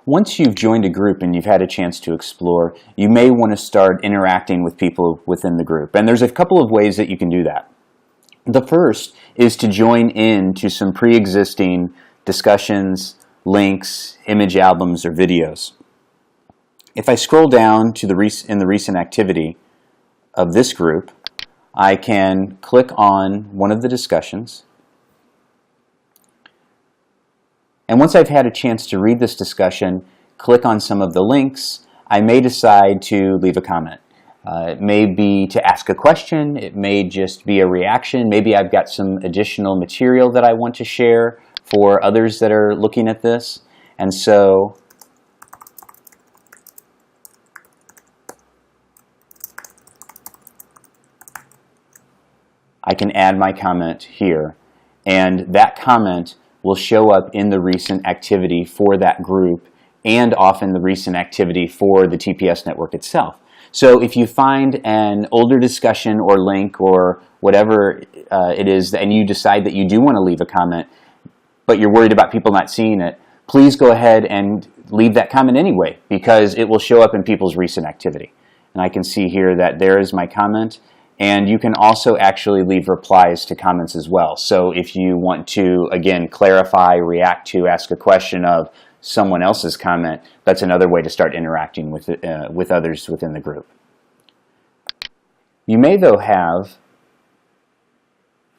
Once you've joined a group and you've had a chance to explore, you may want to start interacting with people within the group. And there's a couple of ways that you can do that. The first is to join in to some pre-existing discussions, links, image albums, or videos. If I scroll down to in the recent activity of this group, I can click on one of the discussions. And once I've had a chance to read this discussion, click on some of the links, I may decide to leave a comment. It may be to ask a question, it may just be a reaction, maybe I've got some additional material that I want to share for others that are looking at this. And so I can add my comment here, and that comment will show up in the recent activity for that group and often the recent activity for the TPS network itself. So if you find an older discussion or link or whatever it is, and you decide that you do want to leave a comment, but you're worried about people not seeing it, please go ahead and leave that comment anyway, because it will show up in people's recent activity. And I can see here that there is my comment. And you can also actually leave replies to comments as well. So if you want to, again, clarify, react to, ask a question of someone else's comment, that's another way to start interacting with others within the group. You may, though, have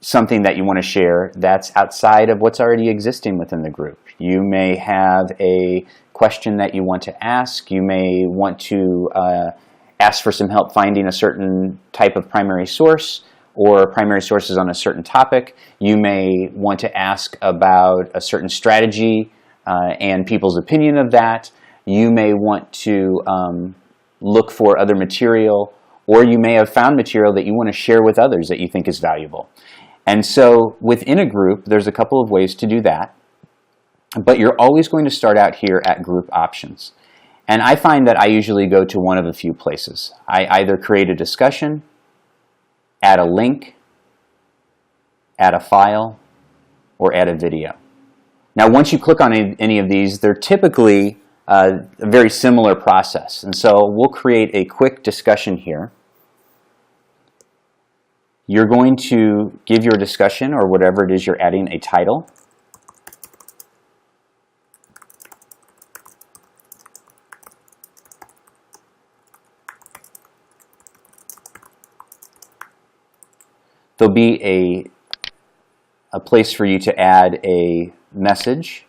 something that you want to share that's outside of what's already existing within the group. You may have a question that you want to ask. You may want to ask for some help finding a certain type of primary source or primary sources on a certain topic. You may want to ask about a certain strategy and people's opinion of that. You may want to look for other material, or you may have found material that you want to share with others that you think is valuable. And so within a group, there's a couple of ways to do that, but you're always going to start out here at group options. And I find that I usually go to one of a few places. I either create a discussion, add a link, add a file, or add a video. Now, once you click on any of these, they're typically a very similar process. And so we'll create a quick discussion here. You're going to give your discussion, or whatever it is you're adding, a title. There'll be a place for you to add a message,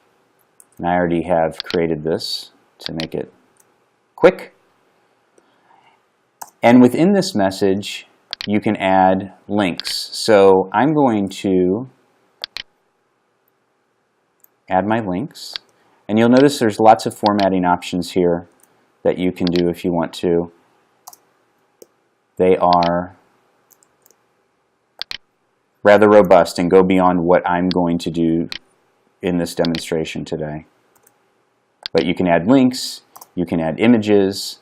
and I already have created this to make it quick. And within this message, you can add links. So I'm going to add my links, and you'll notice there's lots of formatting options here that you can do if you want to. They are rather robust and go beyond what I'm going to do in this demonstration today. But you can add links, you can add images,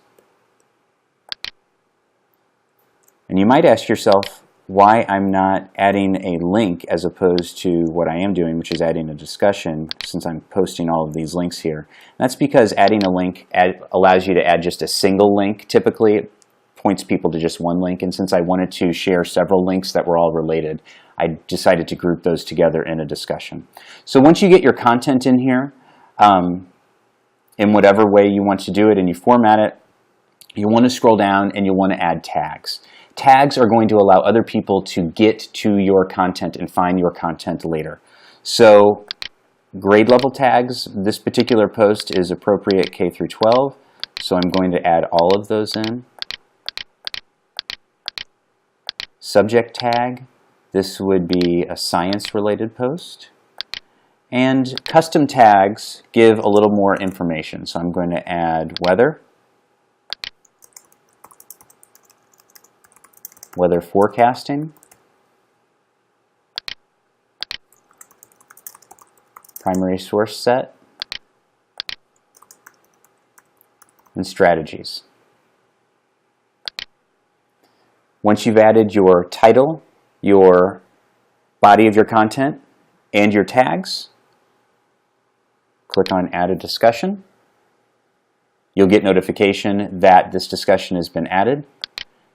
and you might ask yourself why I'm not adding a link as opposed to what I am doing, which is adding a discussion, since I'm posting all of these links here. And that's because adding a link allows you to add just a single link. Typically, it points people to just one link, and since I wanted to share several links that were all related, I decided to group those together in a discussion. So once you get your content in here, in whatever way you want to do it, and you format it, you want to scroll down and you want to add tags. Tags are going to allow other people to get to your content and find your content later. So grade level tags, this particular post is appropriate K through 12, so I'm going to add all of those in. Subject tag, this would be a science-related post. And custom tags give a little more information, so I'm going to add weather, weather forecasting, primary source set, and strategies. Once you've added your title, your body of your content, and your tags, click on Add a Discussion. you'll get notification that this discussion has been added.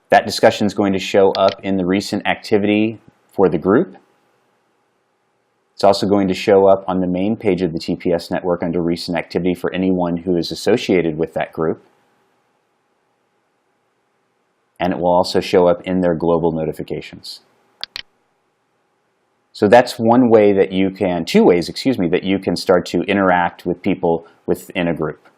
That discussion is going to show up in the recent activity for the group. It's also going to show up on the main page of the TPS network under recent activity for anyone who is associated with that group. And it will also show up in their global notifications. So that's one way that you can, two ways, excuse me, that you can start to interact with people within a group.